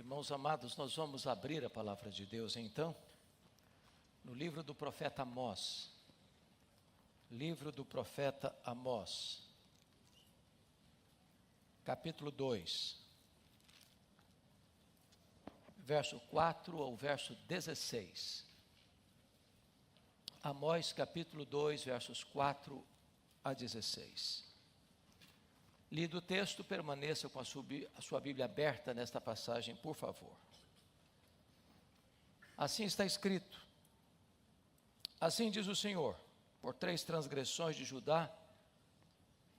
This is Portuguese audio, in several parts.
Irmãos amados, nós vamos abrir a palavra de Deus então, no livro do profeta Amós. Livro do profeta Amós, capítulo 2, verso 4 ao verso 16. Amós, capítulo 2, versos 4 a 16. Lido o texto, permaneça com a sua Bíblia aberta nesta passagem, por favor. Assim está escrito: assim diz o Senhor, por 3 transgressões de Judá,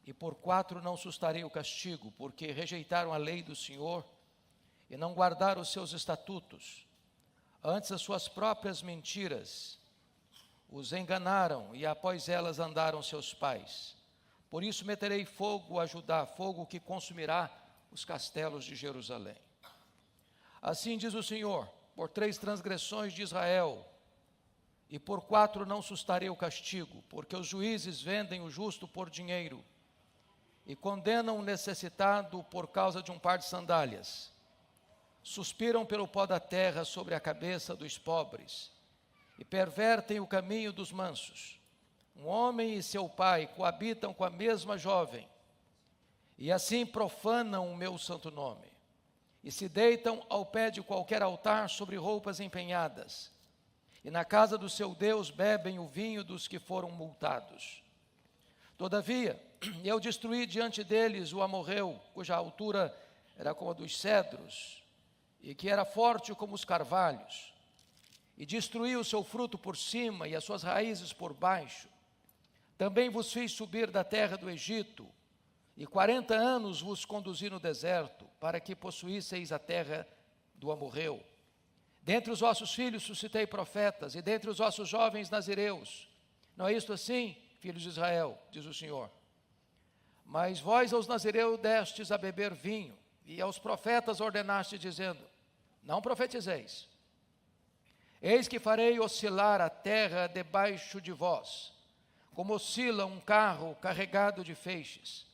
e por 4 não sustarei o castigo, porque rejeitaram a lei do Senhor, e não guardaram os seus estatutos. Antes as suas próprias mentiras os enganaram, e após elas andaram seus pais. Por isso meterei fogo a Judá, fogo que consumirá os castelos de Jerusalém. Assim diz o Senhor, por 3 transgressões de Israel, e por 4 não sustarei o castigo, porque os juízes vendem o justo por dinheiro, e condenam o necessitado por causa de um par de sandálias. Suspiram pelo pó da terra sobre a cabeça dos pobres, e pervertem o caminho dos mansos. Um homem e seu pai coabitam com a mesma jovem, e assim profanam o meu santo nome, e se deitam ao pé de qualquer altar sobre roupas empenhadas, e na casa do seu Deus bebem o vinho dos que foram multados. Todavia, eu destruí diante deles o amorreu, cuja altura era como a dos cedros, e que era forte como os carvalhos, e destruí o seu fruto por cima e as suas raízes por baixo. Também vos fiz subir da terra do Egito, e 40 anos vos conduzi no deserto, para que possuísseis a terra do amorreu. Dentre os vossos filhos suscitei profetas, e dentre os vossos jovens nazireus. Não é isto assim, filhos de Israel, diz o Senhor? Mas vós aos nazireus destes a beber vinho, e aos profetas ordenaste, dizendo: não profetizeis. Eis que farei oscilar a terra debaixo de vós, como oscila um carro carregado de feixes.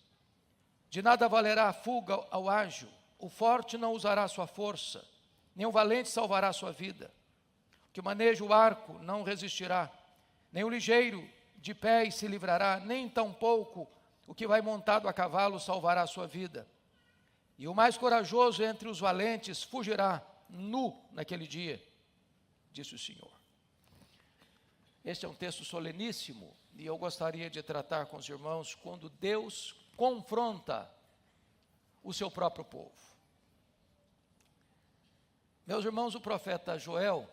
De nada valerá a fuga ao ágil, o forte não usará sua força, nem o valente salvará sua vida. O que maneja o arco não resistirá, nem o ligeiro de pés se livrará, nem tampouco o que vai montado a cavalo salvará sua vida. E o mais corajoso entre os valentes fugirá nu naquele dia, disse o Senhor. Este é um texto soleníssimo, e eu gostaria de tratar com os irmãos quando Deus confronta o seu próprio povo. Meus irmãos, o profeta Joel,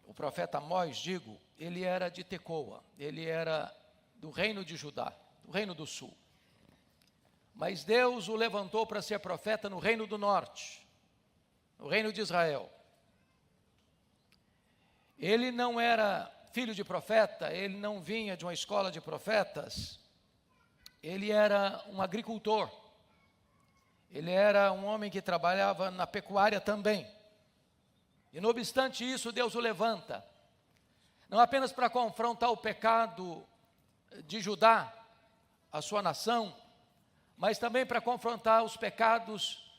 o profeta Amós, digo, ele era de Tecoa, ele era do reino de Judá, do reino do sul. Mas Deus o levantou para ser profeta no reino do norte, no reino de Israel. Ele não era filho de profeta, ele não vinha de uma escola de profetas, ele era um agricultor, ele era um homem que trabalhava na pecuária também. E não obstante isso, Deus o levanta, não apenas para confrontar o pecado de Judá, a sua nação, mas também para confrontar os pecados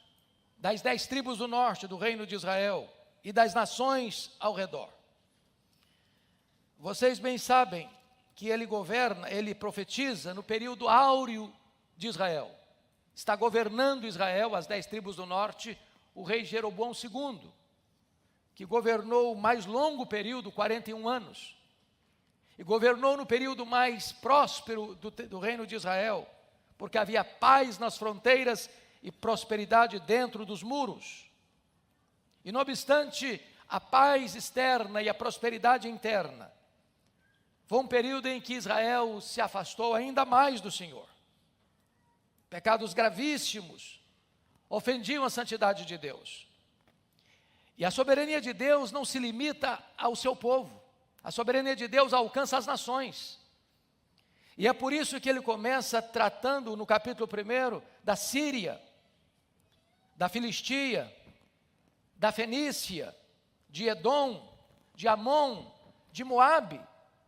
das 10 tribos do norte do reino de Israel e das nações ao redor. Vocês bem sabem que ele governa, ele profetiza no período áureo de Israel. Está governando Israel, as 10 tribos do norte, o rei Jeroboão II, que governou o mais longo período, 41 anos. E governou no período mais próspero do reino de Israel, porque havia paz nas fronteiras e prosperidade dentro dos muros. E não obstante a paz externa e a prosperidade interna, foi um período em que Israel se afastou ainda mais do Senhor. Pecados gravíssimos ofendiam a santidade de Deus. E a soberania de Deus não se limita ao seu povo. A soberania de Deus alcança as nações. E é por isso que ele começa tratando no capítulo 1 da Síria, da Filistia, da Fenícia, de Edom, de Amon, de Moabe,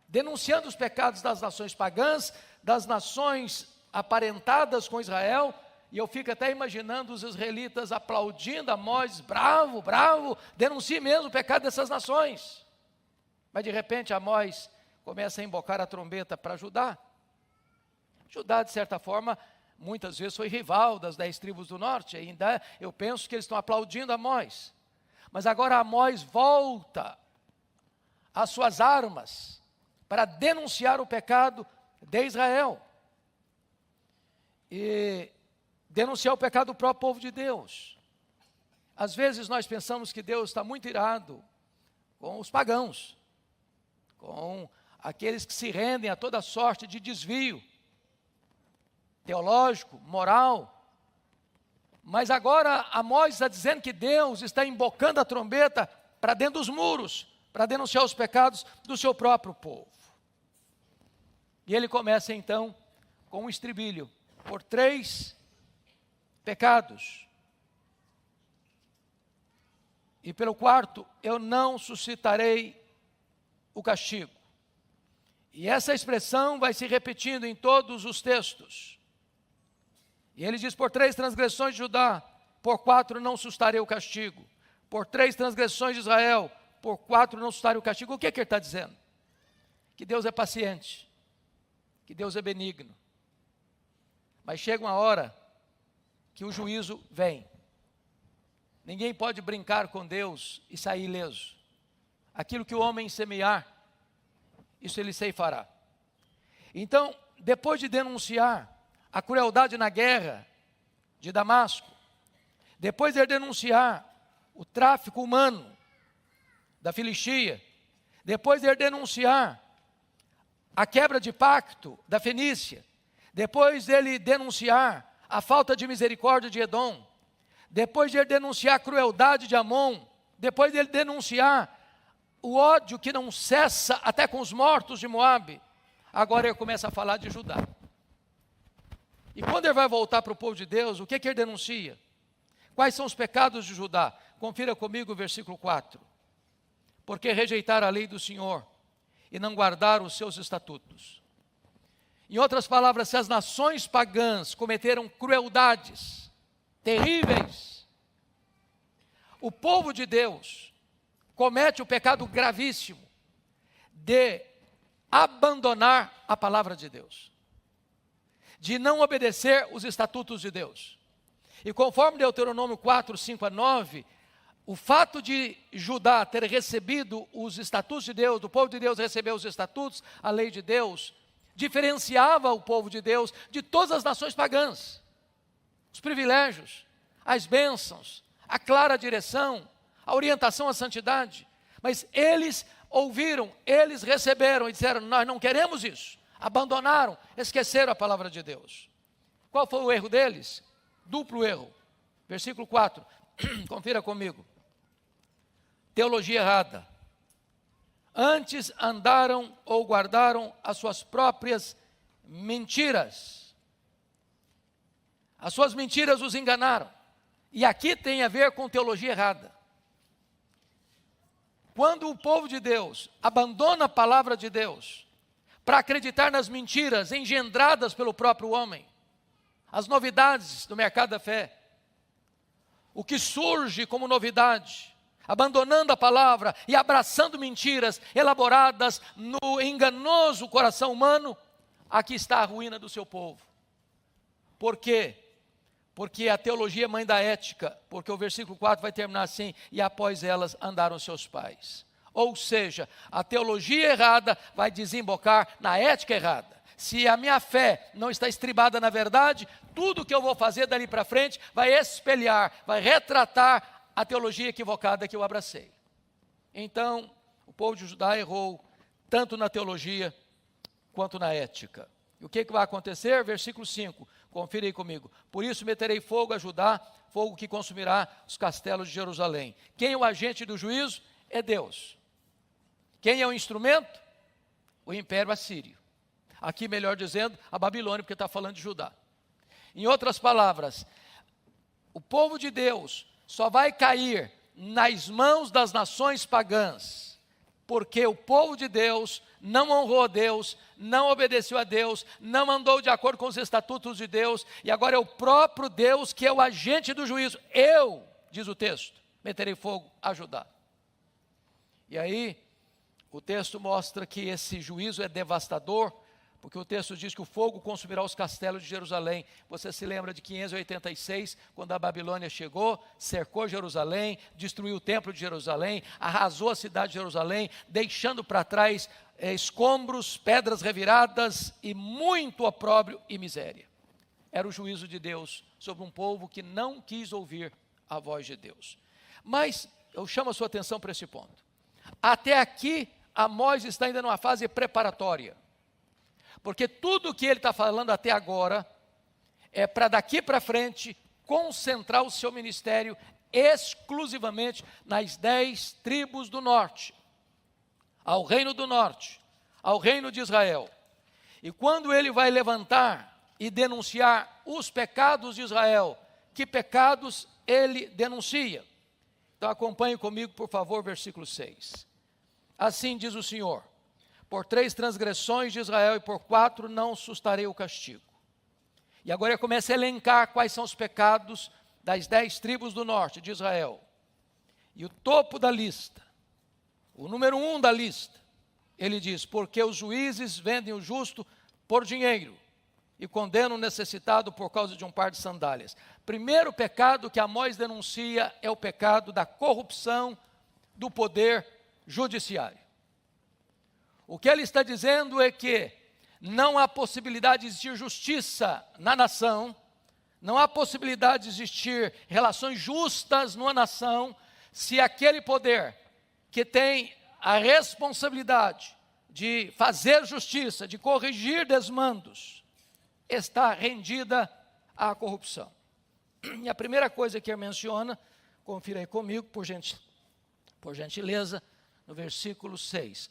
denunciando os pecados das nações pagãs, das nações aparentadas com Israel e eu fico até imaginando os israelitas aplaudindo Amós, bravo, bravo, denuncie mesmo o pecado dessas nações. Mas de repente Amós começa a invocar a trombeta para Judá. Judá, de certa forma, muitas vezes foi rival das 10 tribos do norte, ainda eu penso que eles estão aplaudindo Amós. Mas agora Amós volta às suas armas para denunciar o pecado de Israel. E denunciar o pecado do próprio povo de Deus. Às vezes nós pensamos que Deus está muito irado com os pagãos, com aqueles que se rendem a toda sorte de desvio teológico, moral. Mas agora Amós está dizendo que Deus está embocando a trombeta para dentro dos muros, para denunciar os pecados do seu próprio povo. E ele começa então com um estribilho, por 3 pecados. E pelo 4, eu não suscitarei o castigo. E essa expressão vai se repetindo em todos os textos. E ele diz, por 3 transgressões de Judá, por 4 não suscitarei o castigo. Por 3 transgressões de Israel, por 4 não suscitarei o castigo. O que ele está dizendo? Que Deus é paciente, que Deus é benigno. Mas chega uma hora que o juízo vem. Ninguém pode brincar com Deus e sair ileso. Aquilo que o homem semear, isso ele ceifará. Então, depois de denunciar a crueldade na guerra de Damasco, depois de denunciar o tráfico humano da Filistia, depois de denunciar a quebra de pacto da Fenícia, depois dele denunciar a falta de misericórdia de Edom, depois de ele denunciar a crueldade de Amon, depois de ele denunciar o ódio que não cessa até com os mortos de Moabe, agora ele começa a falar de Judá. E quando ele vai voltar para o povo de Deus, o que ele denuncia? Quais são os pecados de Judá? Confira comigo o versículo 4. Porque rejeitaram a lei do Senhor e não guardaram os seus estatutos. Em outras palavras, se as nações pagãs cometeram crueldades terríveis, o povo de Deus comete o pecado gravíssimo de abandonar a palavra de Deus, de não obedecer os estatutos de Deus. E conforme Deuteronômio 4, 5 a 9, o fato de Judá ter recebido os estatutos de Deus, do povo de Deus receber os estatutos, a lei de Deus, diferenciava o povo de Deus de todas as nações pagãs. Os privilégios, as bênçãos, a clara direção, a orientação à santidade. Mas eles ouviram, eles receberam e disseram, nós não queremos isso. Abandonaram, esqueceram a palavra de Deus. Qual foi o erro deles? Duplo erro. Versículo 4, confira comigo. Teologia errada. Antes andaram ou guardaram as suas próprias mentiras. As suas mentiras os enganaram. E aqui tem a ver com teologia errada. Quando o povo de Deus abandona a palavra de Deus para acreditar nas mentiras engendradas pelo próprio homem, as novidades do mercado da fé, o que surge como novidade, abandonando a palavra e abraçando mentiras elaboradas no enganoso coração humano, aqui está a ruína do seu povo. Por quê? Porque a teologia é mãe da ética, porque o versículo 4 vai terminar assim, e após elas andaram seus pais. Ou seja, a teologia errada vai desembocar na ética errada. Se a minha fé não está estribada na verdade, tudo que eu vou fazer dali para frente vai espelhar, vai retratar a teologia equivocada que eu abracei. Então, o povo de Judá errou tanto na teologia quanto na ética. E o que vai acontecer? Versículo 5, confira aí comigo. Por isso meterei fogo a Judá, fogo que consumirá os castelos de Jerusalém. Quem é o agente do juízo? É Deus. Quem é o instrumento? O império assírio. Aqui, melhor dizendo, a Babilônia, porque está falando de Judá. Em outras palavras, o povo de Deus só vai cair nas mãos das nações pagãs porque o povo de Deus não honrou a Deus, não obedeceu a Deus, não andou de acordo com os estatutos de Deus, e agora é o próprio Deus que é o agente do juízo. Eu, diz o texto, meterei fogo a Judá. E aí, o texto mostra que esse juízo é devastador, porque o texto diz que o fogo consumirá os castelos de Jerusalém. Você se lembra de 586, quando a Babilônia chegou, cercou Jerusalém, destruiu o templo de Jerusalém, arrasou a cidade de Jerusalém, deixando para trás escombros, pedras reviradas e muito opróbrio e miséria. Era o juízo de Deus sobre um povo que não quis ouvir a voz de Deus. Mas eu chamo a sua atenção para esse ponto. Até aqui, Amós está ainda numa fase preparatória. Porque tudo o que ele está falando até agora é para daqui para frente concentrar o seu ministério exclusivamente nas 10 tribos do norte, ao reino do norte, ao reino de Israel. E quando ele vai levantar e denunciar os pecados de Israel, que pecados ele denuncia? Então acompanhe comigo, por favor, versículo 6. Assim diz o Senhor: por 3 transgressões de Israel e por 4 não sustarei o castigo. E agora ele começa a elencar quais são os pecados das 10 tribos do norte de Israel. E o topo da lista, o número 1 da lista, ele diz: porque os juízes vendem o justo por dinheiro e condenam o necessitado por causa de um par de sandálias. Primeiro pecado que Amós denuncia é o pecado da corrupção do poder judiciário. O que ele está dizendo é que não há possibilidade de existir justiça na nação, não há possibilidade de existir relações justas numa nação, se aquele poder que tem a responsabilidade de fazer justiça, de corrigir desmandos, está rendida à corrupção. E a primeira coisa que ele menciona, confira aí comigo, por gentileza, no versículo 6.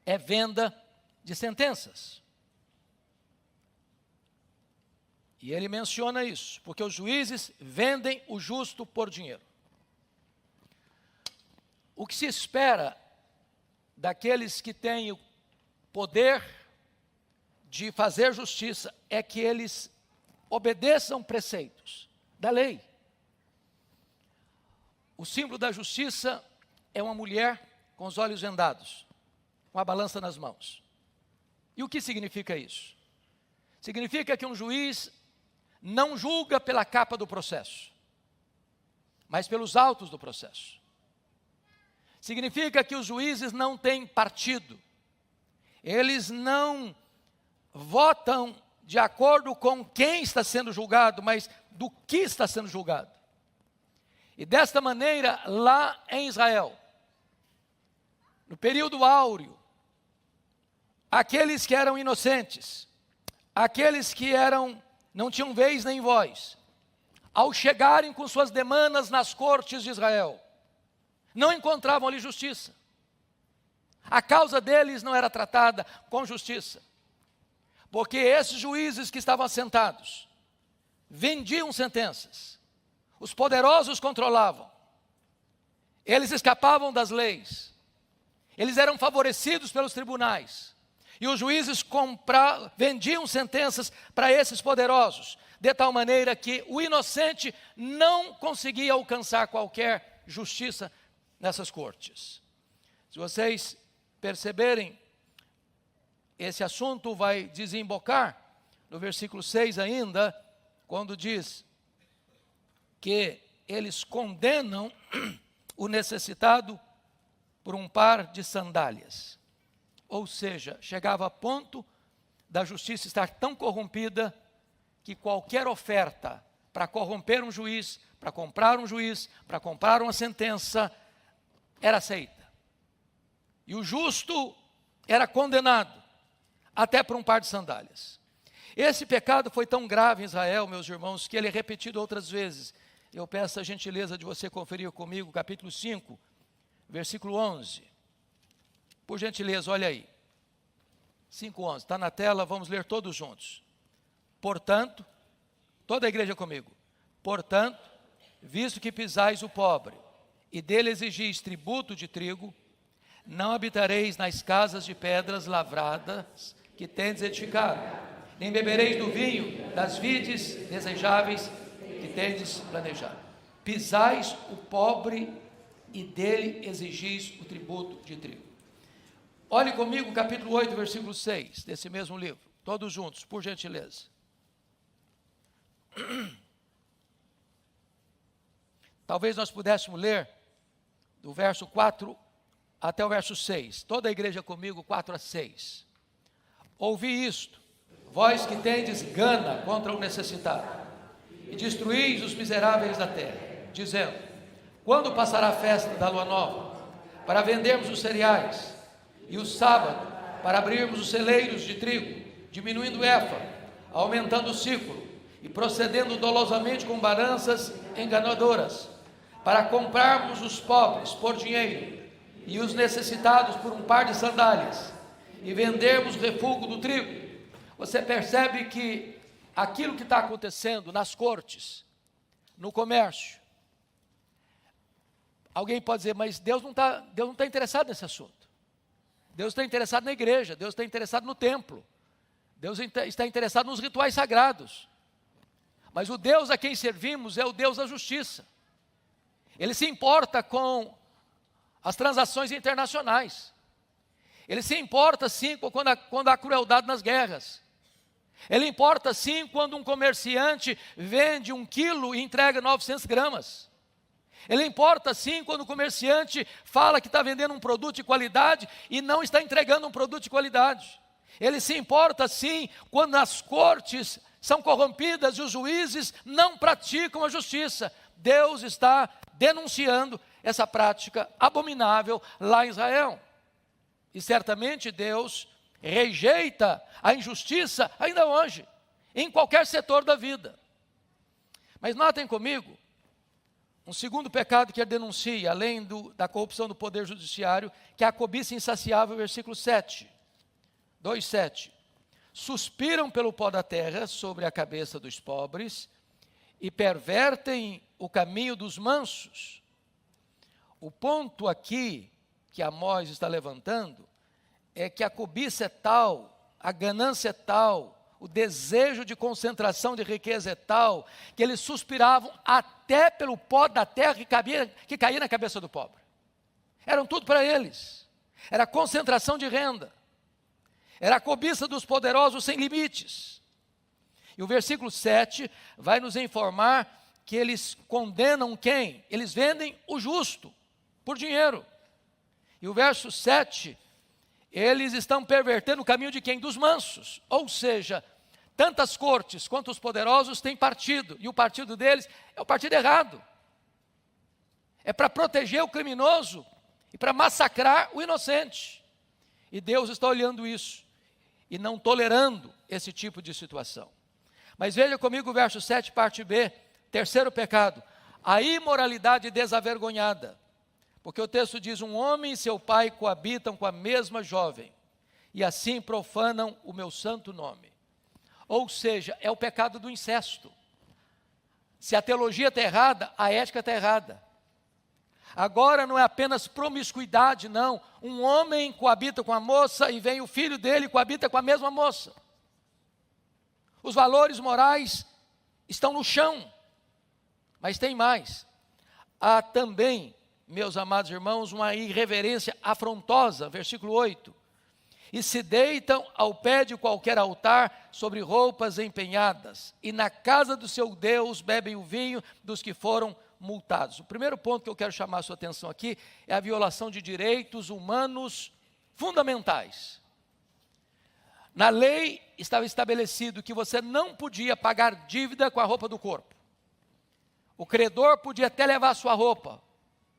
É venda de sentenças. E ele menciona isso, porque os juízes vendem o justo por dinheiro. O que se espera daqueles que têm o poder de fazer justiça é que eles obedeçam preceitos da lei. O símbolo da justiça é uma mulher com os olhos vendados, com a balança nas mãos. E o que significa isso? Significa que um juiz não julga pela capa do processo, mas pelos autos do processo. Significa que os juízes não têm partido. Eles não votam de acordo com quem está sendo julgado, mas do que está sendo julgado. E desta maneira, lá em Israel, no período áureo, aqueles que eram inocentes, aqueles que não tinham vez nem voz, ao chegarem com suas demandas nas cortes de Israel, não encontravam ali justiça. A causa deles não era tratada com justiça, porque esses juízes que estavam assentados vendiam sentenças, os poderosos controlavam, eles escapavam das leis, eles eram favorecidos pelos tribunais, e os juízes vendiam sentenças para esses poderosos, de tal maneira que o inocente não conseguia alcançar qualquer justiça nessas cortes. Se vocês perceberem, esse assunto vai desembocar no versículo 6 ainda, quando diz que eles condenam o necessitado por um par de sandálias. Ou seja, chegava a ponto da justiça estar tão corrompida que qualquer oferta para corromper um juiz, para comprar um juiz, para comprar uma sentença, era aceita. E o justo era condenado até por um par de sandálias. Esse pecado foi tão grave em Israel, meus irmãos, que ele é repetido outras vezes. Eu peço a gentileza de você conferir comigo, capítulo 5, versículo 11. Por gentileza, olha aí. 5:11, está na tela, vamos ler todos juntos. Portanto, toda a igreja comigo. Portanto, visto que pisais o pobre e dele exigis tributo de trigo, não habitareis nas casas de pedras lavradas que tendes edificado, nem bebereis do vinho das vides desejáveis que tendes planejado. Pisais o pobre e dele exigis o tributo de trigo. Olhe comigo, capítulo 8, versículo 6, desse mesmo livro. Todos juntos, por gentileza. Talvez nós pudéssemos ler do verso 4 até o verso 6. Toda a igreja comigo, 4 a 6. Ouvi isto, vós que tendes gana contra o necessitado, e destruís os miseráveis da terra, dizendo: quando passará a festa da lua nova, para vendermos os cereais, e o sábado, para abrirmos os celeiros de trigo, diminuindo o efa, aumentando o ciclo, e procedendo dolosamente com balanças enganadoras, para comprarmos os pobres por dinheiro, e os necessitados por um par de sandálias, e vendermos o refúgio do trigo. Você percebe que aquilo que está acontecendo nas cortes, no comércio, alguém pode dizer, mas Deus não está interessado nesse assunto. Deus está interessado na igreja, Deus está interessado no templo, Deus está interessado nos rituais sagrados. Mas o Deus a quem servimos é o Deus da justiça. Ele se importa com as transações internacionais. Ele se importa sim quando há crueldade nas guerras. Ele importa sim quando um comerciante vende 1 quilo e entrega 900 gramas. Ele importa sim quando o comerciante fala que está vendendo um produto de qualidade e não está entregando um produto de qualidade. Ele se importa sim quando as cortes são corrompidas e os juízes não praticam a justiça. Deus está denunciando essa prática abominável lá em Israel. E certamente Deus rejeita a injustiça ainda hoje, em qualquer setor da vida. Mas notem comigo, um segundo pecado que ele denuncia, além da corrupção do poder judiciário, que é a cobiça insaciável, versículo 7, 2:7. Suspiram pelo pó da terra sobre a cabeça dos pobres e pervertem o caminho dos mansos. O ponto aqui que Amós está levantando é que a cobiça é tal, a ganância é tal, o desejo de concentração de riqueza é tal, que eles suspiravam até pelo pó da terra que caía na cabeça do pobre. Eram tudo para eles. Era concentração de renda. Era a cobiça dos poderosos sem limites. E o versículo 7 vai nos informar que eles condenam quem? Eles vendem o justo por dinheiro. E o verso 7, eles estão pervertendo o caminho de quem? Dos mansos. Ou seja, tanto as cortes quanto os poderosos têm partido, e o partido deles é o partido errado. É para proteger o criminoso e para massacrar o inocente. E Deus está olhando isso e não tolerando esse tipo de situação. Mas veja comigo o verso 7, parte B, terceiro pecado, a imoralidade desavergonhada. Porque o texto diz, um homem e seu pai coabitam com a mesma jovem, e assim profanam o meu santo nome. Ou seja, é o pecado do incesto. Se a teologia está errada, a ética está errada. Agora não é apenas promiscuidade, não. Um homem coabita com a moça e vem o filho dele e coabita com a mesma moça. Os valores morais estão no chão. Mas tem mais. Há também, meus amados irmãos, uma irreverência afrontosa, versículo 8. E se deitam ao pé de qualquer altar sobre roupas empenhadas, e na casa do seu Deus bebem o vinho dos que foram multados. O primeiro ponto que eu quero chamar a sua atenção aqui é a violação de direitos humanos fundamentais. Na lei estava estabelecido que você não podia pagar dívida com a roupa do corpo. O credor podia até levar a sua roupa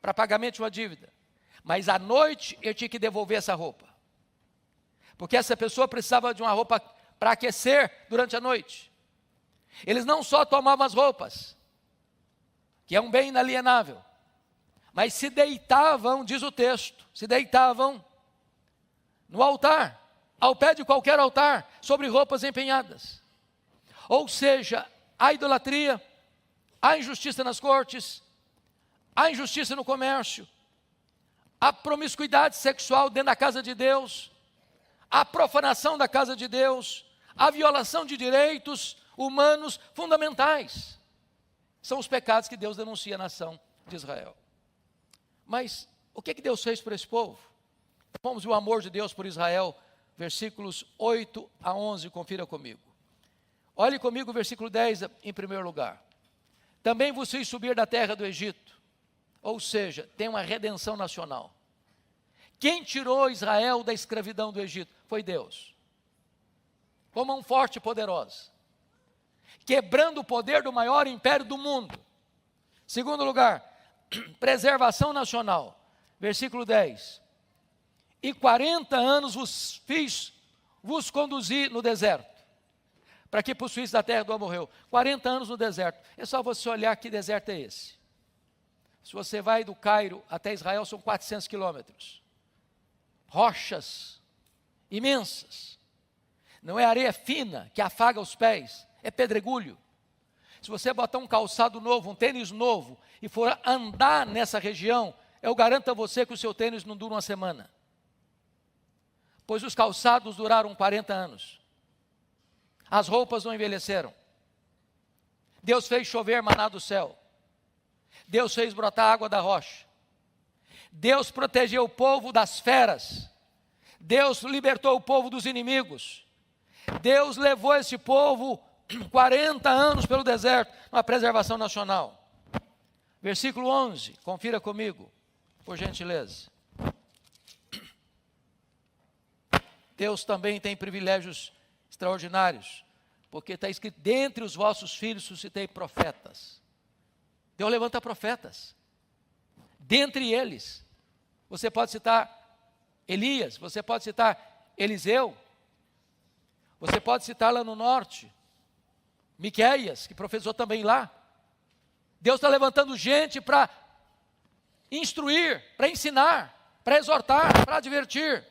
para pagamento de uma dívida, mas à noite ele tinha que devolver essa roupa. Porque essa pessoa precisava de uma roupa para aquecer durante a noite. Eles não só tomavam as roupas, que é um bem inalienável, mas se deitavam, diz o texto, se deitavam no altar, ao pé de qualquer altar, sobre roupas empenhadas. Ou seja, a idolatria, a injustiça nas cortes, a injustiça no comércio, a promiscuidade sexual dentro da casa de Deus, a profanação da casa de Deus, a violação de direitos humanos fundamentais. São os pecados que Deus denuncia à nação de Israel. Mas o que Deus fez por esse povo? Vamos ver o amor de Deus por Israel, versículos 8 a 11, confira comigo. Olhe comigo o versículo 10 em primeiro lugar. Também vos fiz subir da terra do Egito, ou seja, tem uma redenção nacional. Quem tirou Israel da escravidão do Egito? Foi Deus. Com mão forte e poderosa, quebrando o poder do maior império do mundo. Segundo lugar, preservação nacional, versículo 10. E 40 anos vos conduzi no deserto, para que possuísse da terra do amorreu. 40 anos no deserto. É só você olhar que deserto é esse. Se você vai do Cairo até Israel, são 400 quilômetros. Rochas imensas. Não é areia fina que afaga os pés, é pedregulho. Se você botar um calçado novo, um tênis novo, e for andar nessa região, eu garanto a você que o seu tênis não dura uma semana. Pois os calçados duraram 40 anos. As roupas não envelheceram. Deus fez chover maná do céu. Deus fez brotar água da rocha. Deus protegeu o povo das feras. Deus libertou o povo dos inimigos. Deus levou esse povo 40 anos pelo deserto, uma preservação nacional. Versículo 11, confira comigo, por gentileza. Deus também tem privilégios extraordinários, porque está escrito, dentre os vossos filhos suscitei profetas. Deus levanta profetas. Dentre eles, você pode citar Elias, você pode citar Eliseu, você pode citar lá no norte, Miqueias, que profetizou também lá. Deus está levantando gente para instruir, para ensinar, para exortar, para advertir.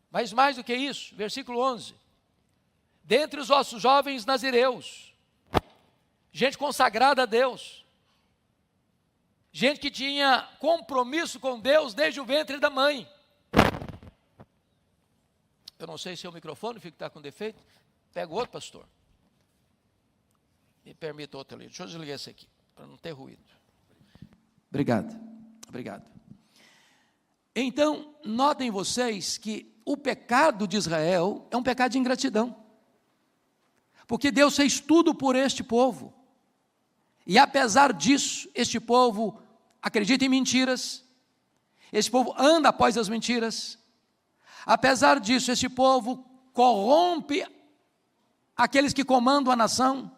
Mas mais do que isso, versículo 11. Dentre os vossos jovens nazireus, gente consagrada a Deus, gente que tinha compromisso com Deus desde o ventre da mãe. Eu não sei se é o microfone que está com defeito. Pega outro, pastor. Me permita outro ali. Deixa eu desligar esse aqui, para não ter ruído. Obrigado. Então, notem vocês que o pecado de Israel é um pecado de ingratidão. Porque Deus fez tudo por este povo. E apesar disso, este povo acredita em mentiras. Este povo anda após as mentiras. Apesar disso, este povo corrompe aqueles que comandam a nação,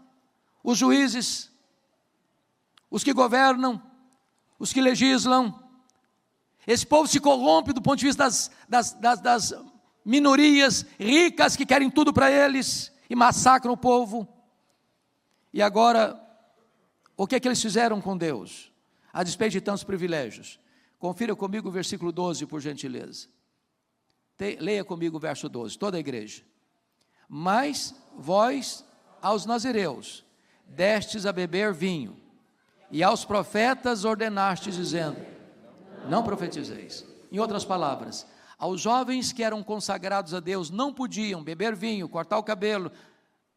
os juízes, os que governam, os que legislam. Esse povo se corrompe do ponto de vista das minorias ricas que querem tudo para eles e massacram o povo. E agora, o que é que eles fizeram com Deus? A despeito de tantos privilégios. Confira comigo o versículo 12, por gentileza. Leia comigo o verso 12, toda a igreja. Mas vós, aos nazireus, destes a beber vinho, e aos profetas ordenastes, dizendo, não profetizeis. Em outras palavras, aos jovens que eram consagrados a Deus, não podiam beber vinho, cortar o cabelo,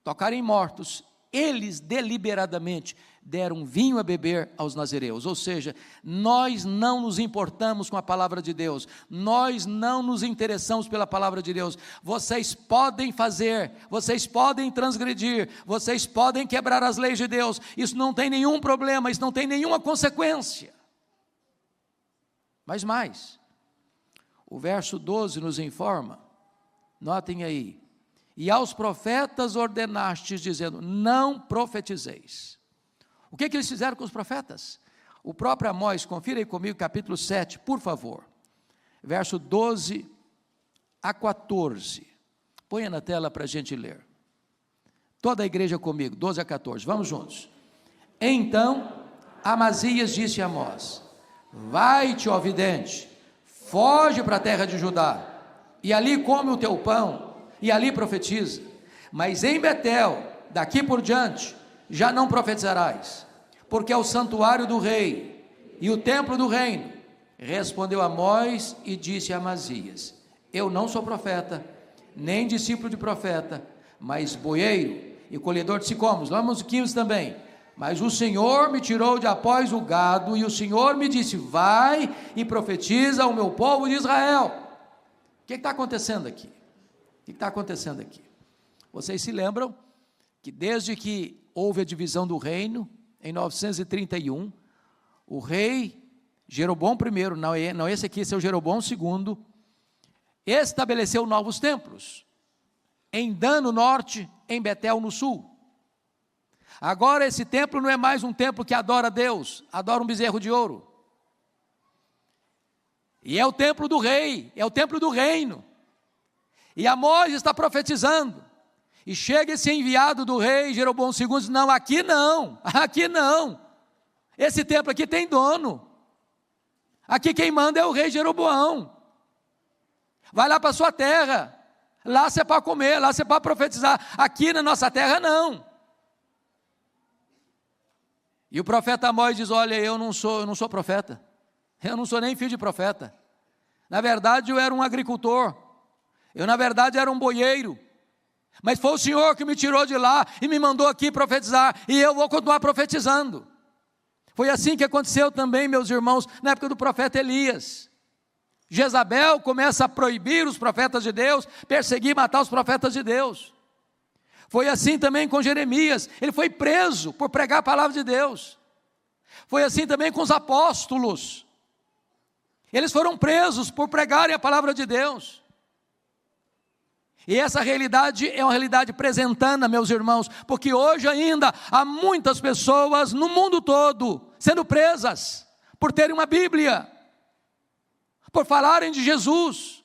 tocar em mortos. Eles deliberadamente deram vinho a beber aos nazireus, ou seja, nós não nos importamos com a palavra de Deus, nós não nos interessamos pela palavra de Deus. Vocês podem fazer, vocês podem transgredir, vocês podem quebrar as leis de Deus, isso não tem nenhum problema, isso não tem nenhuma consequência. Mas mais, o verso 12 nos informa, notem aí, e aos profetas ordenastes, dizendo, não profetizeis. O que eles fizeram com os profetas? O próprio Amós, confira aí comigo, capítulo 7, por favor, verso 12 a 14, ponha na tela para a gente ler, toda a igreja comigo, 12 a 14, vamos juntos. Então, Amazias disse a Amós, vai-te, ó vidente, foge para a terra de Judá, e ali come o teu pão, e ali profetiza, mas em Betel, daqui por diante, já não profetizarás, porque é o santuário do rei e o templo do reino. Respondeu Amós e disse a Amazias: eu não sou profeta, nem discípulo de profeta, mas boieiro e colhedor de sicômoros. Lá nos 15 também. Mas o Senhor me tirou de após o gado, e o Senhor me disse: vai e profetiza ao meu povo de Israel. O que está acontecendo aqui? O que está acontecendo aqui? Vocês se lembram que desde que houve a divisão do reino, em 931, o rei Jeroboão I, não esse aqui, esse é o Jeroboão II, estabeleceu novos templos, em Dan no norte, em Betel no sul. Agora esse templo não é mais um templo que adora a Deus, adora um bezerro de ouro. E é o templo do rei, é o templo do reino. E Amós está profetizando. E chega esse enviado do rei Jeroboão II e diz: não, aqui não, aqui não. Esse templo aqui tem dono. Aqui quem manda é o rei Jeroboão. Vai lá para a sua terra. Lá você é para comer, lá você é para profetizar. Aqui na nossa terra não. E o profeta Amós diz: olha, eu não sou profeta. Eu não sou nem filho de profeta. Na verdade eu era um agricultor. Eu na verdade era um boieiro. Mas foi o Senhor que me tirou de lá e me mandou aqui profetizar. E eu vou continuar profetizando. Foi assim que aconteceu também, meus irmãos, na época do profeta Elias. Jezabel começa a proibir os profetas de Deus, perseguir e matar os profetas de Deus. Foi assim também com Jeremias, ele foi preso por pregar a palavra de Deus. Foi assim também com os apóstolos. Eles foram presos por pregarem a palavra de Deus. E essa realidade é uma realidade presentana, meus irmãos, porque hoje ainda há muitas pessoas no mundo todo sendo presas por terem uma Bíblia, por falarem de Jesus.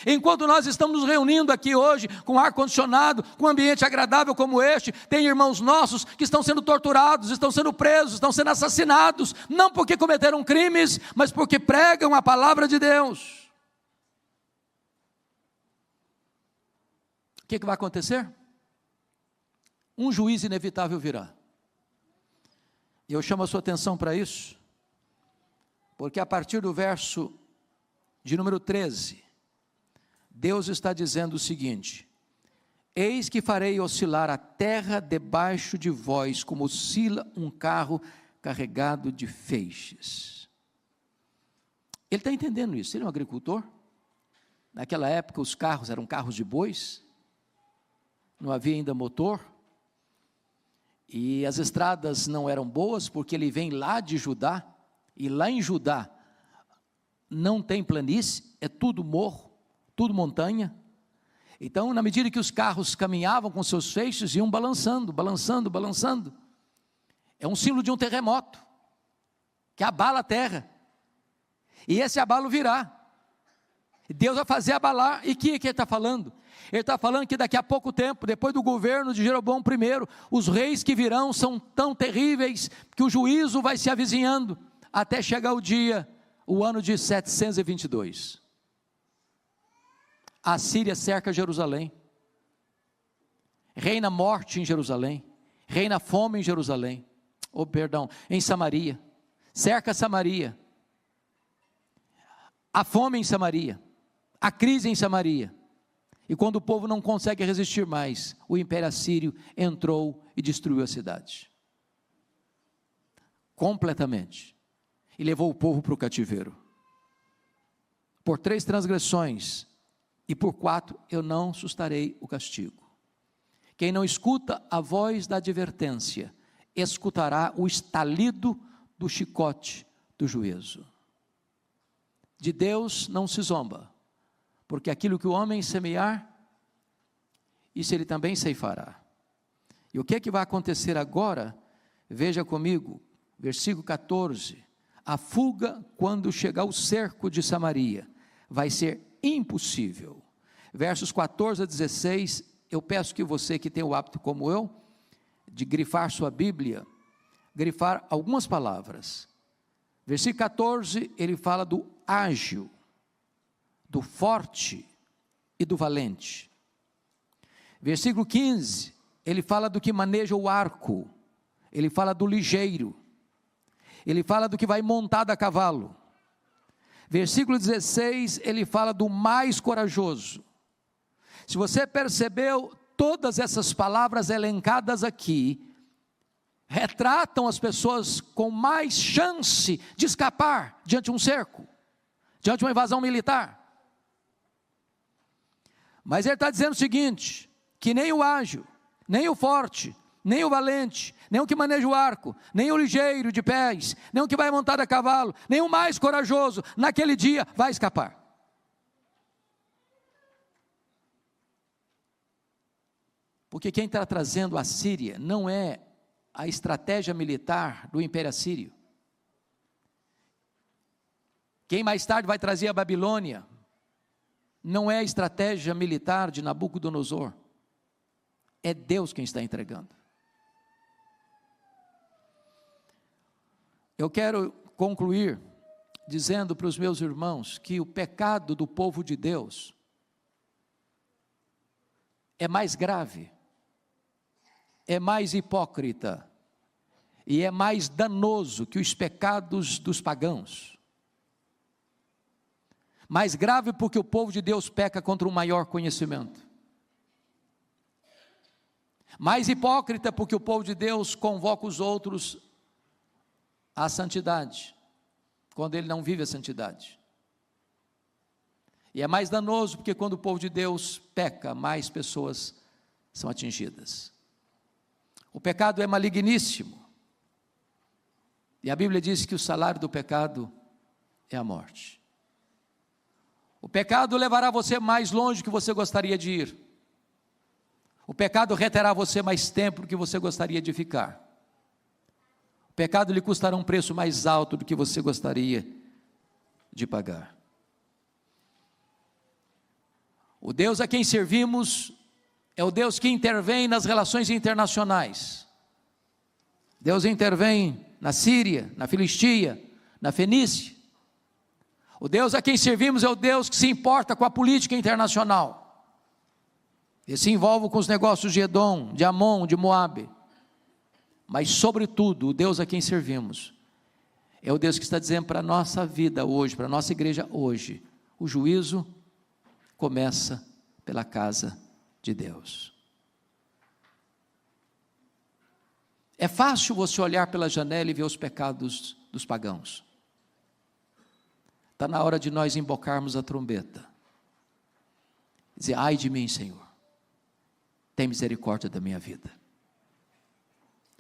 Enquanto nós estamos nos reunindo aqui hoje, com ar-condicionado, com um ambiente agradável como este, tem irmãos nossos que estão sendo torturados, estão sendo presos, estão sendo assassinados, não porque cometeram crimes, mas porque pregam a palavra de Deus. O que vai acontecer? Um juiz inevitável virá. E eu chamo a sua atenção para isso, porque a partir do verso de número 13, Deus está dizendo o seguinte: eis que farei oscilar a terra debaixo de vós, como oscila um carro carregado de feixes. Ele está entendendo isso. Ele é um agricultor. Naquela época os carros eram carros de bois, não havia ainda motor, e as estradas não eram boas, porque ele vem lá de Judá, e lá em Judá não tem planície, é tudo morro, tudo montanha. Então, na medida que os carros caminhavam com seus feixes, iam balançando, balançando, balançando. É um símbolo de um terremoto, que abala a terra, e esse abalo virá. Deus vai fazer abalar. E o que ele está falando? Ele está falando que daqui a pouco tempo, depois do governo de Jeroboão I, os reis que virão são tão terríveis, que o juízo vai se avizinhando, até chegar o dia, o ano de 722. A Síria cerca Jerusalém, reina morte em Jerusalém, reina fome em Jerusalém, em Samaria, cerca Samaria, a fome em Samaria, a crise em Samaria, e quando o povo não consegue resistir mais, o império assírio entrou e destruiu a cidade, completamente, e levou o povo para o cativeiro. Por 3 transgressões, e por 4 eu não sustarei o castigo. Quem não escuta a voz da advertência, escutará o estalido do chicote do juízo. De Deus não se zomba, porque aquilo que o homem semear, isso ele também ceifará. E o que é que vai acontecer agora? Veja comigo, versículo 14, a fuga quando chegar o cerco de Samaria, vai ser impossível. Versos 14 a 16, eu peço que você que tem o hábito como eu, de grifar sua Bíblia, grifar algumas palavras. Versículo 14, ele fala do ágil, do forte e do valente. Versículo 15, ele fala do que maneja o arco. ele fala do ligeiro, ele fala do que vai montado a cavalo. Versículo 16, ele fala do mais corajoso. Se você percebeu, todas essas palavras elencadas aqui, retratam as pessoas com mais chance de escapar diante de um cerco, diante de uma invasão militar. Mas ele está dizendo o seguinte, que nem o ágil, nem o forte, nem o valente, nem o que maneja o arco, nem o ligeiro de pés, nem o que vai montado a cavalo, nem o mais corajoso, naquele dia vai escapar. Porque quem está trazendo a Síria não é a estratégia militar do Império Assírio. Quem mais tarde vai trazer a Babilônia não é a estratégia militar de Nabucodonosor. É Deus quem está entregando. Eu quero concluir dizendo para os meus irmãos que o pecado do povo de Deus é mais grave, é mais hipócrita e é mais danoso que os pecados dos pagãos. Mais grave porque o povo de Deus peca contra um maior conhecimento. Mais hipócrita porque o povo de Deus convoca os outros à santidade, quando ele não vive a santidade. E é mais danoso porque quando o povo de Deus peca, mais pessoas são atingidas. O pecado é maligníssimo. E a Bíblia diz que o salário do pecado é a morte. O pecado levará você mais longe do que você gostaria de ir. O pecado reterá você mais tempo do que você gostaria de ficar. O pecado lhe custará um preço mais alto do que você gostaria de pagar. O Deus a quem servimos é o Deus que intervém nas relações internacionais. Deus intervém na Síria, na Filistia, na Fenícia. O Deus a quem servimos é o Deus que se importa com a política internacional. Ele se envolve com os negócios de Edom, de Amon, de Moabe. Mas sobretudo, o Deus a quem servimos é o Deus que está dizendo para a nossa vida hoje, para a nossa igreja hoje, o juízo começa pela casa de Deus. É fácil você olhar pela janela e ver os pecados dos pagãos. Está na hora de nós embocarmos a trombeta. Dizer, ai de mim, Senhor, tem misericórdia da minha vida.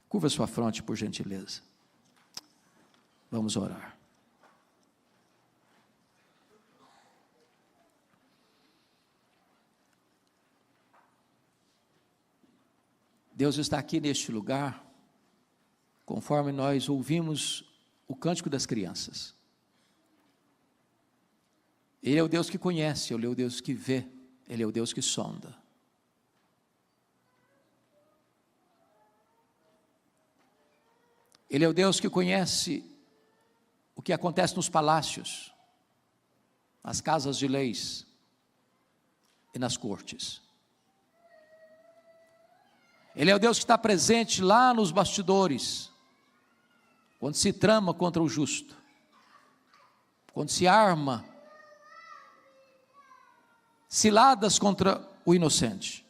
Curva sua fronte, por gentileza. Vamos orar. Deus está aqui neste lugar, conforme nós ouvimos o cântico das crianças. Ele é o Deus que conhece, Ele é o Deus que vê, Ele é o Deus que sonda. Ele é o Deus que conhece o que acontece nos palácios, nas casas de leis e nas cortes. Ele é o Deus que está presente lá nos bastidores, quando se trama contra o justo, quando se arma ciladas contra o inocente.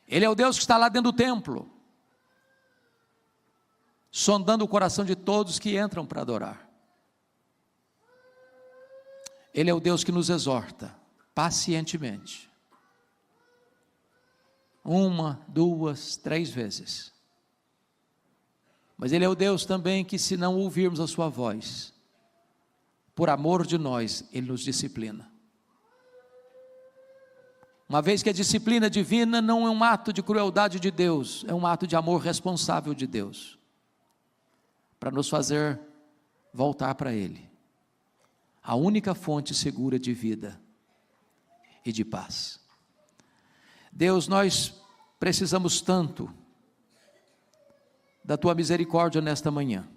Ele é o Deus que está lá dentro do templo, sondando o coração de todos que entram para adorar. Ele é o Deus que nos exorta pacientemente, 1, 2, 3 vezes. Mas Ele é o Deus também que, se não ouvirmos a sua voz, por amor de nós, Ele nos disciplina. Uma vez que a disciplina divina não é um ato de crueldade de Deus, é um ato de amor responsável de Deus, para nos fazer voltar para Ele, a única fonte segura de vida e de paz. Deus, nós precisamos tanto da Tua misericórdia nesta manhã.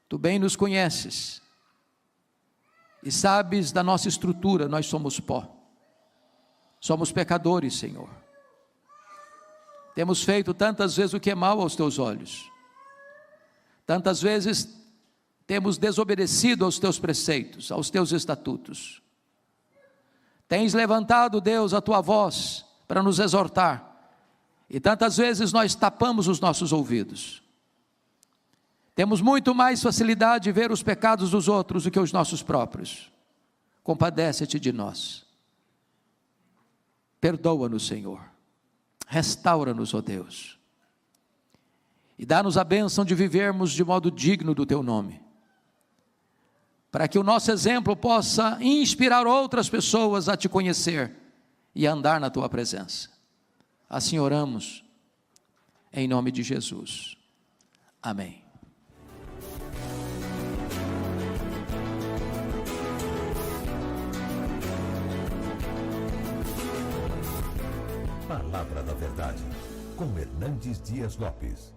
Tu bem nos conheces e sabes da nossa estrutura, nós somos pó, somos pecadores, Senhor. Temos feito tantas vezes o que é mal aos teus olhos. Tantas vezes temos desobedecido aos teus preceitos, aos teus estatutos. Tens levantado, Deus, a tua voz para nos exortar. E tantas vezes nós tapamos os nossos ouvidos. Temos muito mais facilidade de ver os pecados dos outros do que os nossos próprios. Compadece-te de nós. Perdoa-nos, Senhor. Restaura-nos, ó Deus. E dá-nos a bênção de vivermos de modo digno do teu nome. Para que o nosso exemplo possa inspirar outras pessoas a te conhecer e a andar na tua presença. Assim oramos, em nome de Jesus. Amém. Palavra da Verdade, com Hernandes Dias Lopes.